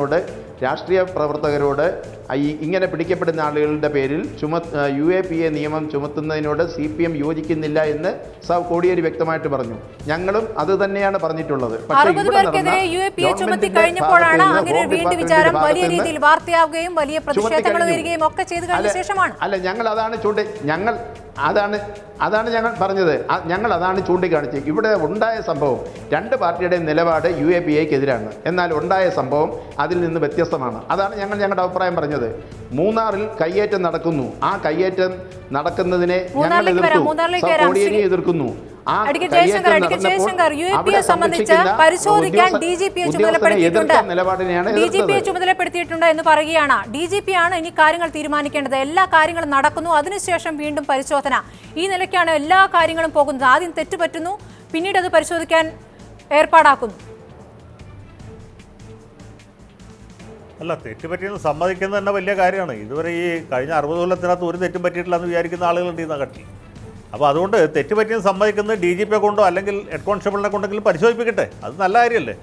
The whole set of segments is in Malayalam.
ോട് രാഷ്ട്രീയ പ്രവർത്തകരോട് ഇങ്ങനെ പിടിക്കപ്പെടുന്ന ആളുകളുടെ പേരിൽ UAPA നിയമം ചുമത്തുന്നതിനോട് CPM യോജിക്കുന്നില്ല എന്ന് കോടിയേരി വ്യക്തമായിട്ട് പറഞ്ഞു. ഞങ്ങളും അത് തന്നെയാണ് പറഞ്ഞിട്ടുള്ളത്. പക്ഷേ ചുമത്തി കഴിഞ്ഞപ്പോഴാണ് അങ്ങനെ വീണ്ടും വിചാരം വലിയ രീതിയിൽ വാർത്തയാവുകയും വലിയ പ്രതിഷേധങ്ങൾ ഉയരുകയും ഒക്കെ ചെയ്തു കഴിഞ്ഞ ശേഷമാണ്. അല്ല, ഞങ്ങൾ അതാണ് ഞങ്ങൾ പറഞ്ഞത്. ഞങ്ങൾ അതാണ് ചൂണ്ടിക്കാണിച്ചത്. ഇവിടെ ഉണ്ടായ സംഭവം രണ്ട് പാർട്ടിയുടെയും നിലപാട് UAPAക്കെതിരാണ്. എന്നാൽ ഉണ്ടായ സംഭവം അതിൽ നിന്ന് വ്യത്യസ്തമാണ്. അതാണ് ഞങ്ങളുടെ അഭിപ്രായം പറഞ്ഞത്. മൂന്നാറിൽ കയ്യേറ്റം നടക്കുന്നു. ആ കയ്യേറ്റം നടക്കുന്നതിനെ ഞങ്ങൾ കോടിയേരി എതിർക്കുന്നു. ചുമതലപ്പെടുത്തിയിട്ടുണ്ട് എന്ന് പറയുകയാണ്. DGP ആണ് ഇനി കാര്യങ്ങൾ തീരുമാനിക്കേണ്ടത്. എല്ലാ കാര്യങ്ങളും നടക്കുന്നു, അതിനുശേഷം വീണ്ടും പരിശോധന. ഈ നിലയ്ക്കാണ് എല്ലാ കാര്യങ്ങളും പോകുന്നത്. ആദ്യം തെറ്റുപറ്റുന്നു, പിന്നീട് അത് പരിശോധിക്കാൻ ഏർപ്പാടാക്കുന്നു. അല്ല, തെറ്റുപറ്റിയെന്ന് സമ്മതിക്കുന്നത് തന്നെ വലിയ കാര്യമാണ്. ഇതുവരെ ഈ കഴിഞ്ഞ 60 കൊല്ലത്തിനകത്ത് ഒരു തെറ്റും പറ്റിയിട്ടില്ല എന്ന് വിചാരിക്കുന്ന ആളുകളുണ്ട് ഈ കക്ഷി. അപ്പോൾ അതുകൊണ്ട് തെറ്റുപറ്റിയെന്ന് സമ്മതിക്കുന്നത് DGP കൊണ്ടോ അല്ലെങ്കിൽ ഹെഡ് കോൺസ്റ്റബിളിനെ കൊണ്ടെങ്കിലും പരിശോധിപ്പിക്കട്ടെ. അത് നല്ല കാര്യമല്ലേ?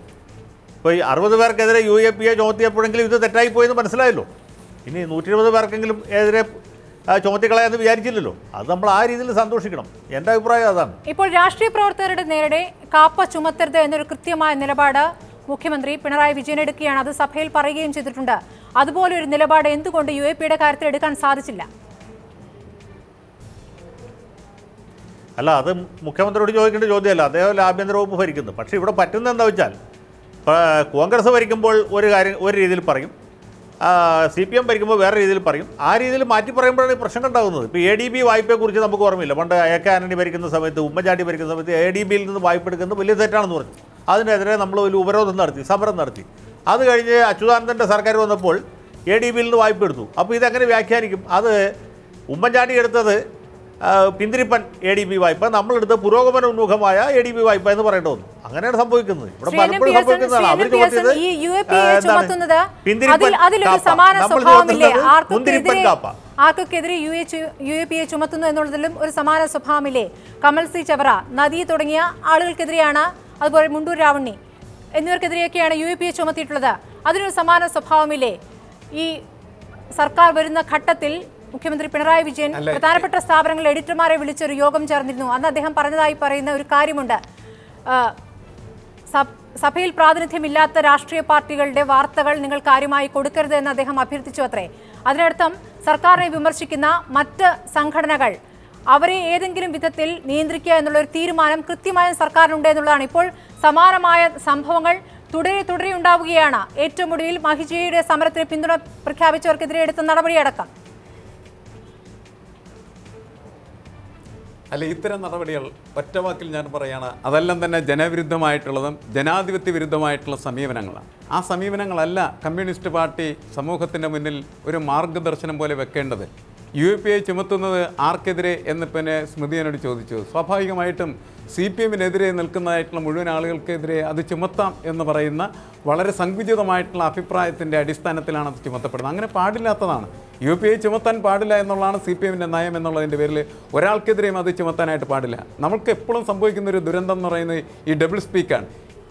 ഇപ്പോൾ ഈ 60 പേർക്കെതിരെ UAPA ചുമത്തിയപ്പോഴെങ്കിലും ഇത് തെറ്റായിപ്പോയെന്ന് മനസ്സിലായല്ലോ. ഇനി 120 പേർക്കെങ്കിലും എതിരെ ചുമത്തിക്കളയാന്ന് വിചാരിച്ചില്ലല്ലോ. അത് നമ്മൾ ആ രീതിയിൽ സന്തോഷിക്കണം. എൻ്റെ അഭിപ്രായം അതാണ്. ഇപ്പോൾ രാഷ്ട്രീയ പ്രവർത്തകരുടെ നേരെ കാപ്പ ചുമത്തരുത് എന്നൊരു കൃത്യമായ നിലപാട് മുഖ്യമന്ത്രി പിണറായി വിജയൻ എടുക്കുകയാണ്. അത് സഭയിൽ പറയുകയും ചെയ്തിട്ടുണ്ട്. അതുപോലെ ഒരു നിലപാട് എന്തുകൊണ്ട് UAPയുടെ കാര്യത്തിൽ എടുക്കാൻ സാധിച്ചില്ല? അല്ല, അത് മുഖ്യമന്ത്രിയോട് ചോദിക്കേണ്ട ചോദ്യമല്ല. അദ്ദേഹം ആഭ്യന്തര വകുപ്പ് ഭരിക്കുന്നു. പക്ഷേ ഇവിടെ പറ്റുന്നത് എന്താ വെച്ചാൽ, കോൺഗ്രസ് ഭരിക്കുമ്പോൾ ഒരു രീതിയിൽ പറയും, CPM ഭരിക്കുമ്പോൾ വേറെ രീതിയിൽ പറയും. ആ രീതിയിൽ മാറ്റി പറയുമ്പോഴാണ് ഈ പ്രശ്നം ഉണ്ടാകുന്നത്. ഇപ്പോൾ ADB വായ്പയെക്കുറിച്ച് നമുക്ക് ഓർമ്മയില്ല. പണ്ട് AK ആന്റണി ഭരിക്കുന്ന സമയത്ത്, ഉമ്മൻചാണ്ടി ഭരിക്കുന്ന സമയത്ത് ADBയിൽ നിന്ന് വായ്പ എടുക്കുന്നത് വലിയ തെറ്റാണെന്ന് പറഞ്ഞു. അതിനെതിരെ നമ്മൾ ഒരു ഉപരോധം നടത്തി, സമരം നടത്തി. അത് കഴിഞ്ഞ് അച്യുതാനന്ദൻ്റെ സർക്കാർ വന്നപ്പോൾ ADBയിൽ നിന്ന് വായ്പ എടുത്തു. അപ്പോൾ ഇതെങ്ങനെ വ്യാഖ്യാനിക്കും? അത് ഉമ്മൻചാണ്ടി എടുത്തത് പിന്തിരിപ്പൻ ADB വായ്പ, നമ്മളെടുത്ത് പുരോഗമന ഉന്മുഖമായ ADB വായ്പ എന്ന് പറയേണ്ടി വന്നു. അങ്ങനെയാണ് സംഭവിക്കുന്നത്. ഇവിടെ പലപ്പോഴും സംഭവിക്കുന്നതാണ്. അവർ ചുമത്തിയത് മുന്തിരിപ്പൻ കാപ്പ. ആർക്കെതിരെ UAPA ചുമത്തുന്നു എന്നുള്ളതിലും ഒരു സമാന സ്വഭാവമില്ലേ? കമൽ C ചവറ, നദി തുടങ്ങിയ ആളുകൾക്കെതിരെയാണ്, അതുപോലെ മുണ്ടൂർ രാവണ്ണി എന്നിവർക്കെതിരെയൊക്കെയാണ് UAPA ചുമത്തിയിട്ടുള്ളത്. അതിനൊരു സമാന സ്വഭാവമില്ലേ? ഈ സർക്കാർ വരുന്ന ഘട്ടത്തിൽ മുഖ്യമന്ത്രി പിണറായി വിജയൻ പ്രധാനപ്പെട്ട സ്ഥാപനങ്ങളിൽ എഡിറ്റർമാരെ വിളിച്ചൊരു യോഗം ചേർന്നിരുന്നു. അന്ന് അദ്ദേഹം പറഞ്ഞതായി പറയുന്ന ഒരു കാര്യമുണ്ട്. സഭയിൽ പ്രാതിനിധ്യമില്ലാത്ത രാഷ്ട്രീയ പാർട്ടികളുടെ വാർത്തകൾ നിങ്ങൾ കാര്യമായി കൊടുക്കരുത് എന്ന് അദ്ദേഹം അഭ്യർത്ഥിച്ചു അത്രേ. അതിനർത്ഥം സർക്കാരിനെ വിമർശിക്കുന്ന മറ്റ് സംഘടനകൾ അവരെ ഏതെങ്കിലും വിധത്തിൽ നിയന്ത്രിക്കുക എന്നുള്ള ഒരു തീരുമാനം കൃത്യമായും സർക്കാരിനുണ്ട് എന്നുള്ളതാണ്. ഇപ്പോൾ സമാനമായ സംഭവങ്ങൾ തുടരെ ഉണ്ടാവുകയാണ്. ഏറ്റവും ഒടുവിൽ മഹിജയുടെ സമരത്തിന് പിന്തുണ പ്രഖ്യാപിച്ചവർക്കെതിരെ എടുത്ത നടപടിയടക്കം. അല്ല, ഇത്തരം നടപടികൾ ഒറ്റവാക്കിൽ ഞാൻ പറയുകയാണ്, അതെല്ലാം തന്നെ ജനവിരുദ്ധമായിട്ടുള്ളതും ജനാധിപത്യ വിരുദ്ധമായിട്ടുള്ള സമീപനങ്ങളാണ്. ആ സമീപനങ്ങളല്ല കമ്മ്യൂണിസ്റ്റ് പാർട്ടി സമൂഹത്തിൻ്റെ മുന്നിൽ ഒരു മാർഗദർശനം പോലെ വെക്കേണ്ടത്. UAPA ചുമത്തുന്നത് ആർക്കെതിരെ എന്ന് പിന്നെ സ്മൃതിയോട് ചോദിച്ചു. സ്വാഭാവികമായിട്ടും CPMനെതിരെ നിൽക്കുന്നതായിട്ടുള്ള മുഴുവൻ ആളുകൾക്കെതിരെ അത് ചുമത്താം എന്ന് പറയുന്ന വളരെ സങ്കുചിതമായിട്ടുള്ള അഭിപ്രായത്തിൻ്റെ അടിസ്ഥാനത്തിലാണ് അത് ചുമത്തപ്പെടുന്നത്. അങ്ങനെ പാടില്ലാത്തതാണ്. UAPA ചുമത്താൻ പാടില്ല എന്നുള്ളതാണ് CPMൻ്റെ നയം എന്നുള്ളതിൻ്റെ പേരിൽ ഒരാൾക്കെതിരെയും അത് ചുമത്താനായിട്ട് പാടില്ല. നമുക്ക് എപ്പോഴും സംഭവിക്കുന്നൊരു ദുരന്തം എന്ന് പറയുന്നത് ഈ ഡബിൾ സ്പീക്കാണ്.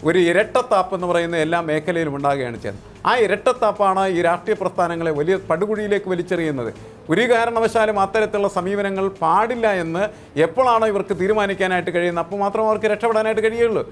ഒരു ഇരട്ടത്താപ്പ് എന്ന് പറയുന്ന എല്ലാ മേഖലയിലും ഉണ്ടാകുകയാണ് ചെയ്യുന്നത്. ആ ഇരട്ടത്താപ്പാണ് ഈ രാഷ്ട്രീയ പ്രസ്ഥാനങ്ങളെ വലിയ പടുകുഴിയിലേക്ക് വലിച്ചെറിയുന്നത്. ഒരു കാരണവശാലും അത്തരത്തിലുള്ള സമീപനങ്ങൾ പാടില്ല എന്ന് എപ്പോഴാണോ ഇവർക്ക് തീരുമാനിക്കാനായിട്ട് കഴിയുന്നത്, അപ്പോൾ മാത്രമേ അവർക്ക് രക്ഷപ്പെടാനായിട്ട് കഴിയുള്ളൂ.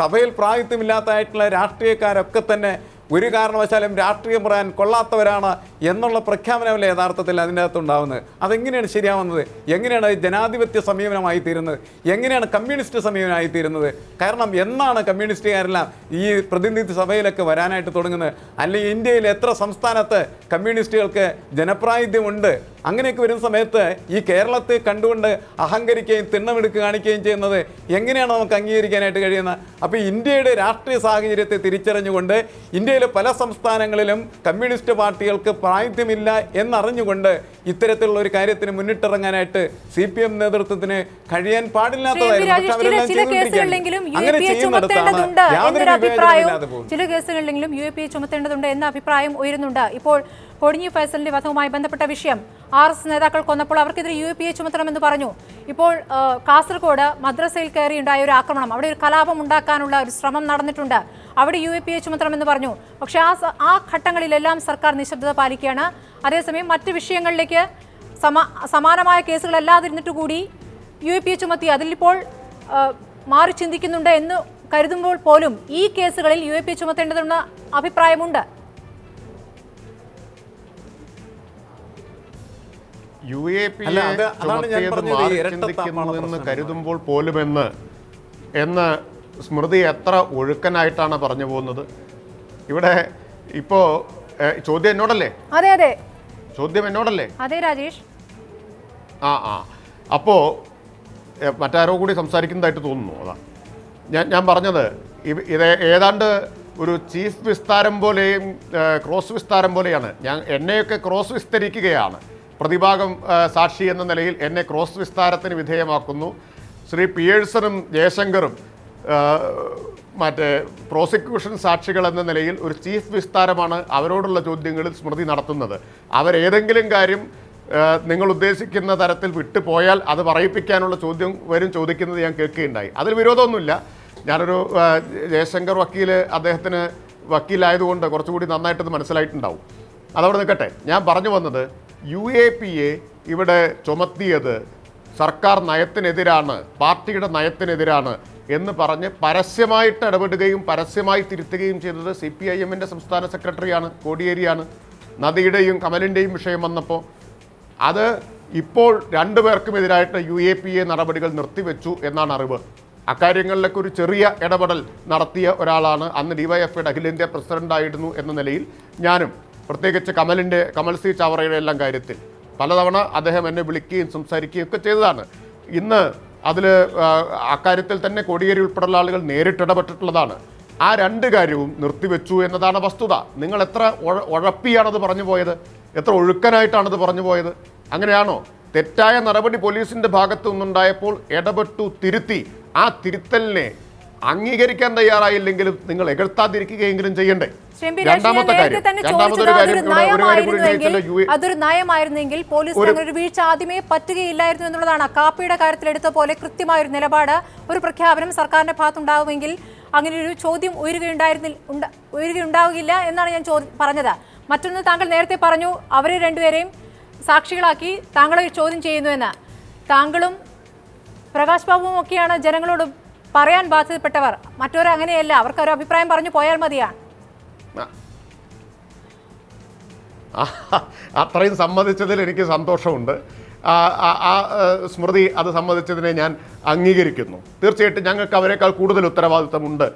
സഭയിൽ പ്രായത്വമില്ലാത്തതായിട്ടുള്ള രാഷ്ട്രീയക്കാരൊക്കെ തന്നെ ഒരു കാരണവശാലും രാഷ്ട്രീയം പറയാൻ കൊള്ളാത്തവരാണ് എന്നുള്ള പ്രഖ്യാപനമല്ലേ യഥാർത്ഥത്തിൽ അതിൻ്റെ അകത്തുണ്ടാവുന്നത്. അതെങ്ങനെയാണ് ശരിയാവുന്നത്? എങ്ങനെയാണ് ജനാധിപത്യ സമീപനമായി തീരുന്നത്? എങ്ങനെയാണ് കമ്മ്യൂണിസ്റ്റ് സമീപനമായി തീരുന്നത്? കാരണം എന്നാണ് കമ്മ്യൂണിസ്റ്റുകാരെല്ലാം ഈ പ്രതിനിധി സഭയിലൊക്കെ വരാനായിട്ട് തുടങ്ങുന്നത്? അല്ലെങ്കിൽ ഇന്ത്യയിൽ എത്ര സംസ്ഥാനത്ത് കമ്മ്യൂണിസ്റ്റുകൾക്ക് ജനപ്രാതിനിധ്യമുണ്ട്? അങ്ങനെയൊക്കെ വരുന്ന സമയത്ത് ഈ കേരളത്തെ കണ്ടുകൊണ്ട് അഹങ്കരിക്കുകയും തിണ്ണമെടുക്ക് കാണിക്കുകയും ചെയ്യുന്നത് എങ്ങനെയാണ് നമുക്ക് അംഗീകരിക്കാനായിട്ട് കഴിയുന്നത്? അപ്പോൾ ഇന്ത്യയുടെ രാഷ്ട്രീയ സാഹചര്യത്തെ തിരിച്ചറിഞ്ഞുകൊണ്ട് ഇന്ത്യയിലെ പല സംസ്ഥാനങ്ങളിലും കമ്മ്യൂണിസ്റ്റ് പാർട്ടികൾക്ക് പ്രാതിനിധ്യമില്ല എന്നറിഞ്ഞുകൊണ്ട് ഇത്തരത്തിലുള്ള ഒരു കാര്യത്തിന് മുന്നിട്ടിറങ്ങാനായിട്ട് CPM നേതൃത്വത്തിന് കഴിയാൻ പാടില്ലാത്തതായിരുന്നു. ചില കേസുകളിലെങ്കിലും UAPA ചുമത്തേണ്ടതുണ്ട് എന്ന അഭിപ്രായം ഉയരുന്നുണ്ട്. ഇപ്പോൾ കൊടിഞ്ഞി ഫൈസലിന്റെ വധവുമായി ബന്ധപ്പെട്ട വിഷയം RSS നേതാക്കൾ കൊന്നപ്പോൾ അവർക്കെതിരെ UAPA ചുമത്തണമെന്ന് പറഞ്ഞു. ഇപ്പോൾ കാസർഗോഡ് മദ്രസയിൽ കയറിയുണ്ടായ ഒരു ആക്രമണം, അവിടെ ഒരു കലാപം ഉണ്ടാക്കാനുള്ള ഒരു ശ്രമം നടന്നിട്ടുണ്ട്. അവിടെ UAPA ചുമത്തണമെന്ന് പറഞ്ഞു. പക്ഷേ ആ ഘട്ടങ്ങളിലെല്ലാം സർക്കാർ നിശബ്ദത പാലിക്കുകയാണ്. അതേസമയം മറ്റ് വിഷയങ്ങളിലേക്ക് സമാനമായ കേസുകളല്ലാതിരുന്നിട്ട് കൂടി UAPA ചുമത്തി അതിലിപ്പോൾ മാറി ചിന്തിക്കുന്നുണ്ട് എന്ന് കരുതുമ്പോൾ പോലും ഈ കേസുകളിൽ UAPA ചുമത്തേണ്ടതെന്ന അഭിപ്രായമുണ്ട്. എന്ന് കരുതുമ്പോൾ പോലുമെന്ന് സ്മൃതി എത്ര ഒഴുക്കനായിട്ടാണ് പറഞ്ഞു പോകുന്നത്. ഇവിടെ ഇപ്പോ ചോദ്യം എന്നോടല്ലേ? അതെ അതെ, ചോദ്യം എന്നോടല്ലേ? അതെ രാജേഷ്. അപ്പോ മറ്റാരോ കൂടി സംസാരിക്കുന്നതായിട്ട് തോന്നുന്നു. അതാ ഞാൻ പറഞ്ഞത്. ഇത് ഏതാണ്ട് ഒരു ചീഫ് വിസ്താരം പോലെയും ക്രോസ് വിസ്താരം പോലെയാണ്. എന്നെയൊക്കെ ക്രോസ് വിസ്തരിക്കുകയാണ്. പ്രതിഭാഗം സാക്ഷി എന്ന നിലയിൽ എന്നെ ക്രോസ് വിസ്താരത്തിന് വിധേയമാക്കുന്നു. ശ്രീ പിയേഴ്സണും ജയശങ്കറും മറ്റേ പ്രോസിക്യൂഷൻ സാക്ഷികൾ എന്ന നിലയിൽ ഒരു ചീഫ് വിസ്താരമാണ് അവരോടുള്ള ചോദ്യങ്ങളിൽ സ്മൃതി നടത്തുന്നത്. അവരേതെങ്കിലും കാര്യം നിങ്ങൾ ഉദ്ദേശിക്കുന്ന തരത്തിൽ വിട്ടുപോയാൽ അത് പറയിപ്പിക്കാനുള്ള ചോദ്യം ചോദിക്കുന്നത് ഞാൻ കേൾക്കുകയുണ്ടായി. അതിൽ വിരോധമൊന്നുമില്ല. ഞാനൊരു ജയശങ്കർ അദ്ദേഹത്തിന് വക്കീലായതുകൊണ്ട് കുറച്ചുകൂടി നന്നായിട്ടത് മനസ്സിലായിട്ടുണ്ടാവും. അതവിടെ നിൽക്കട്ടെ. ഞാൻ പറഞ്ഞു വന്നത് UAPA ഇവിടെ ചുമത്തിയത് സർക്കാർ നയത്തിനെതിരാണ്, പാർട്ടിയുടെ നയത്തിനെതിരാണ് എന്ന് പറഞ്ഞ് പരസ്യമായിട്ട് ഇടപെടുകയും പരസ്യമായി തിരുത്തുകയും ചെയ്തത് CPIMന്റെ സംസ്ഥാന സെക്രട്ടറിയാണ്, കോടിയേരിയാണ്. നദിയുടെയും കമലിൻ്റെയും വിഷയം വന്നപ്പോൾ അത് ഇപ്പോൾ രണ്ടുപേർക്കുമെതിരായിട്ട് UAPA നടപടികൾ നിർത്തിവെച്ചു എന്നാണ് അറിവ്. അക്കാര്യങ്ങളിലൊക്കെ ഒരു ചെറിയ ഇടപെടൽ നടത്തിയ ഒരാളാണ്. അന്ന് DYFIയുടെ അഖിലേന്ത്യാ പ്രസിഡൻ്റായിരുന്നു എന്ന നിലയിൽ ഞാനും, പ്രത്യേകിച്ച് കമൽ സി ചാവറയുടെ എല്ലാം കാര്യത്തിൽ പലതവണ അദ്ദേഹം എന്നെ വിളിക്കുകയും സംസാരിക്കുകയും ഒക്കെ ചെയ്തതാണ്. ഇന്ന് അതിൽ അക്കാര്യത്തിൽ തന്നെ കോടിയേരി ഉൾപ്പെടെയുള്ള ആളുകൾ നേരിട്ടിടപെട്ടിട്ടുള്ളതാണ്. ആ രണ്ട് കാര്യവും നിർത്തിവെച്ചു എന്നതാണ് വസ്തുത. നിങ്ങൾ എത്ര ഉഴപ്പിയാണത് പറഞ്ഞു പോയത്, എത്ര ഒഴുക്കനായിട്ടാണത് പറഞ്ഞു പോയത്. അങ്ങനെയാണോ? തെറ്റായ നടപടി പോലീസിൻ്റെ ഭാഗത്തു നിന്നുണ്ടായപ്പോൾ ഇടപെട്ടു, തിരുത്തി. ആ തിരുത്തലിനെ അംഗീകരിക്കാൻ തയ്യാറായില്ലെങ്കിലും നിങ്ങൾ എകഴ്ത്താതിരിക്കുകയെങ്കിലും ചെയ്യണ്ടേ? അതൊരു നയമായിരുന്നെങ്കിൽ പോലീസിന് ഒരു വീഴ്ച ആദ്യമേ പറ്റുകയില്ലായിരുന്നു എന്നുള്ളതാണ്. കാപ്പിയുടെ കാര്യത്തിൽ എടുത്ത പോലെ കൃത്യമായ ഒരു നിലപാട്, ഒരു പ്രഖ്യാപനം സർക്കാരിന്റെ ഭാഗത്തുണ്ടാവുമെങ്കിൽ അങ്ങനെ ഒരു ചോദ്യം ഉയരുകയുണ്ടാവുകയില്ല എന്നാണ് ഞാൻ പറഞ്ഞത്. മറ്റൊന്ന്, താങ്കൾ നേരത്തെ പറഞ്ഞു അവരെ രണ്ടുപേരെയും സാക്ഷികളാക്കി താങ്കളെ ചോദ്യം ചെയ്യുന്നു എന്ന്. താങ്കളും പ്രകാശ് ബാബുവും ഒക്കെയാണ് ജനങ്ങളോട് പറയാൻ ബാധ്യതപ്പെട്ടവർ. മറ്റൊരു അങ്ങനെയല്ല, അവർക്ക് ഒരു അഭിപ്രായം പറഞ്ഞു പോയാൽ മതിയാണ്. അത്രയും സമ്മതിച്ചതിൽ എനിക്ക് സന്തോഷമുണ്ട്. സ്മൃതി അത് സമ്മതിച്ചതിനെ ഞാൻ അംഗീകരിക്കുന്നു. തീർച്ചയായിട്ടും ഞങ്ങൾക്ക് അവരെക്കാൾ കൂടുതൽ ഉത്തരവാദിത്തമുണ്ട്.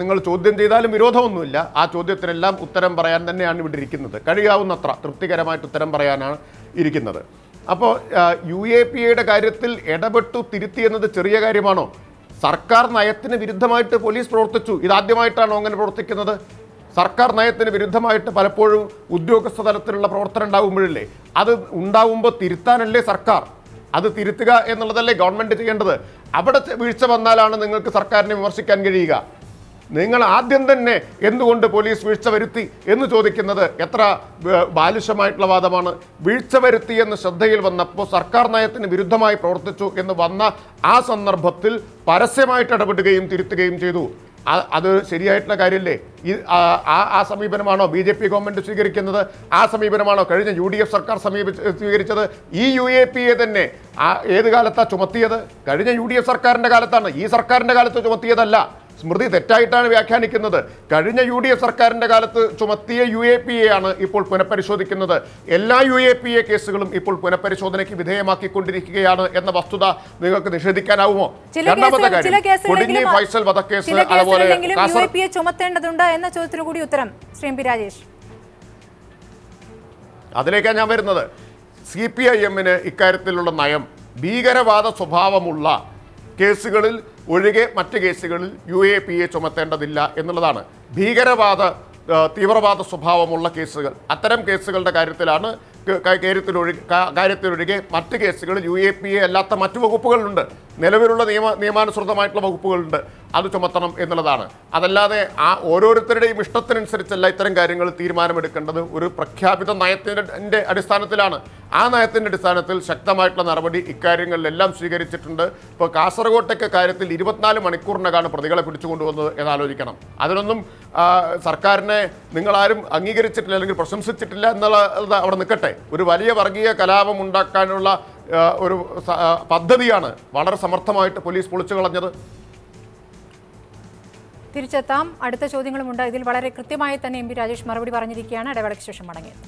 നിങ്ങൾ ചോദ്യം ചെയ്താലും വിരോധമൊന്നുമില്ല. ആ ചോദ്യത്തിനെല്ലാം ഉത്തരം പറയാൻ തന്നെയാണ് ഇവിടെ ഇരിക്കുന്നത്. കഴിയാവുന്നത്ര തൃപ്തികരമായിട്ട് ഉത്തരം പറയാനാണ് ഇരിക്കുന്നത്. അപ്പോൾ UAPAയുടെ കാര്യത്തിൽ ഇടപെട്ടു തിരുത്തി എന്നത് ചെറിയ കാര്യമാണോ? സർക്കാർ നയത്തിന് വിരുദ്ധമായിട്ട് പോലീസ് പ്രവർത്തിച്ചു. ഇതാദ്യമായിട്ടാണോ അങ്ങനെ പ്രവർത്തിക്കുന്നത്? സർക്കാർ നയത്തിന് വിരുദ്ധമായിട്ട് പലപ്പോഴും ഉദ്യോഗസ്ഥ തലത്തിലുള്ള പ്രവർത്തനം ഉണ്ടാകുമ്പോഴല്ലേ, അത് ഉണ്ടാവുമ്പോൾ തിരുത്താനല്ലേ സർക്കാർ. അത് തിരുത്തുക എന്നുള്ളതല്ലേ ഗവൺമെൻറ് ചെയ്യേണ്ടത്. അവിടെ വീഴ്ച വന്നാലാണ് നിങ്ങൾക്ക് സർക്കാരിനെ വിമർശിക്കാൻ കഴിയുക. നിങ്ങൾ ആദ്യം തന്നെ എന്തുകൊണ്ട് പോലീസ് വീഴ്ച വരുത്തി എന്ന് ചോദിക്കുന്നത് എത്ര ബാലിശമായിട്ടുള്ള വാദമാണ്. വീഴ്ച വരുത്തി എന്ന് ശ്രദ്ധയിൽ വന്നപ്പോൾ സർക്കാർ നയത്തിന് വിരുദ്ധമായി പ്രവർത്തിച്ചു എന്ന് വന്ന ആ സന്ദർഭത്തിൽ പരസ്യമായിട്ട് ഇടപെടുകയും തിരുത്തുകയും ചെയ്തു. അത് ശരിയായിട്ടുള്ള കാര്യമല്ലേ? ആ സമീപനമാണോ BJP ഗവൺമെൻറ് സ്വീകരിക്കുന്നത്? ആ സമീപനമാണോ കഴിഞ്ഞ UDF സർക്കാർ സ്വീകരിച്ചത്? ഈ UAPA തന്നെ ഏത് കാലത്താണ് ചുമത്തിയത്? കഴിഞ്ഞ UDF സർക്കാരിൻ്റെ കാലത്താണ്, ഈ സർക്കാരിൻ്റെ കാലത്ത് ചുമത്തിയതല്ല. സ്മൃതി തെറ്റായിട്ടാണ് വ്യാഖ്യാനിക്കുന്നത്. കഴിഞ്ഞ UDF സർക്കാരിൻ്റെ കാലത്ത് ചുമത്തിയ UAPA ഇപ്പോൾ പുനഃപരിശോധിക്കുന്നത്. എല്ലാ UAPA കേസുകളും ഇപ്പോൾ പുനഃപരിശോധനയ്ക്ക് വിധേയമാക്കിക്കൊണ്ടിരിക്കുകയാണ് എന്ന വസ്തുത നിങ്ങൾക്ക് നിഷേധിക്കാനാവുമോ? രണ്ടാമത്തെ കാര്യം, കൊടിഞ്ഞി ഫൈസൽ വധക്കേസ് അതുപോലെ UAPA ചുമത്തേണ്ടതുണ്ട് എന്ന ചോദ്യത്തിന് കൂടി ഉത്തരം ശ്രീ MP രാജേഷ്. അതിലേക്കാണ് ഞാൻ വരുന്നത്. CPIMന് ഇക്കാര്യത്തിലുള്ള നയം ഭീകരവാദ സ്വഭാവമുള്ള കേസുകളിൽ ഒഴികെ മറ്റ് കേസുകളിൽ UAPA ചുമത്തേണ്ടതില്ല എന്നുള്ളതാണ്. തീവ്രവാദ സ്വഭാവമുള്ള കേസുകൾ, അത്തരം കേസുകളുടെ കാര്യത്തിലൊഴികെ മറ്റ് കേസുകളിൽ UAPA അല്ലാത്ത മറ്റു വകുപ്പുകളുണ്ട്. നിലവിലുള്ള നിയമാനുസൃതമായിട്ടുള്ള വകുപ്പുകളുണ്ട്. അത് ചുമത്തണം എന്നുള്ളതാണ്. അതല്ലാതെ ആ ഓരോരുത്തരുടെയും ഇഷ്ടത്തിനനുസരിച്ചല്ല ഇത്തരം കാര്യങ്ങൾ തീരുമാനമെടുക്കേണ്ടത്. ഒരു പ്രഖ്യാപിത നയത്തിൻ്റെ അടിസ്ഥാനത്തിലാണ്. ആ നയത്തിൻ്റെ അടിസ്ഥാനത്തിൽ ശക്തമായിട്ടുള്ള നടപടി ഇക്കാര്യങ്ങളിലെല്ലാം സ്വീകരിച്ചിട്ടുണ്ട്. ഇപ്പോൾ കാസർഗോട്ടൊക്കെ കാര്യത്തിൽ 24 മണിക്കൂറിനകമാണ് പ്രതികളെ പിടിച്ചുകൊണ്ടുവന്നത് എന്നാലോചിക്കണം. അതിനൊന്നും സർക്കാരിനെ നിങ്ങളാരും അംഗീകരിച്ചിട്ടില്ല അല്ലെങ്കിൽ പ്രശംസിച്ചിട്ടില്ല എന്നുള്ളത് അവിടെ നിൽക്കട്ടെ. ഒരു വലിയ വർഗീയ കലാപം ഉണ്ടാക്കാനുള്ള ഒരു പദ്ധതിയാണ് വളരെ സമർത്ഥമായിട്ട് പോലീസ് പൊളിച്ചു കളഞ്ഞത്. തിരിച്ചെത്താം. അടുത്ത ചോദ്യങ്ങളുമുണ്ട്. ഇതിൽ വളരെ കൃത്യമായി തന്നെ എം പി രാജേഷ് മറുപടി പറഞ്ഞിരിക്കുകയാണ്. ഇടവേളയ്ക്ക് ശേഷം മടങ്ങിയത്.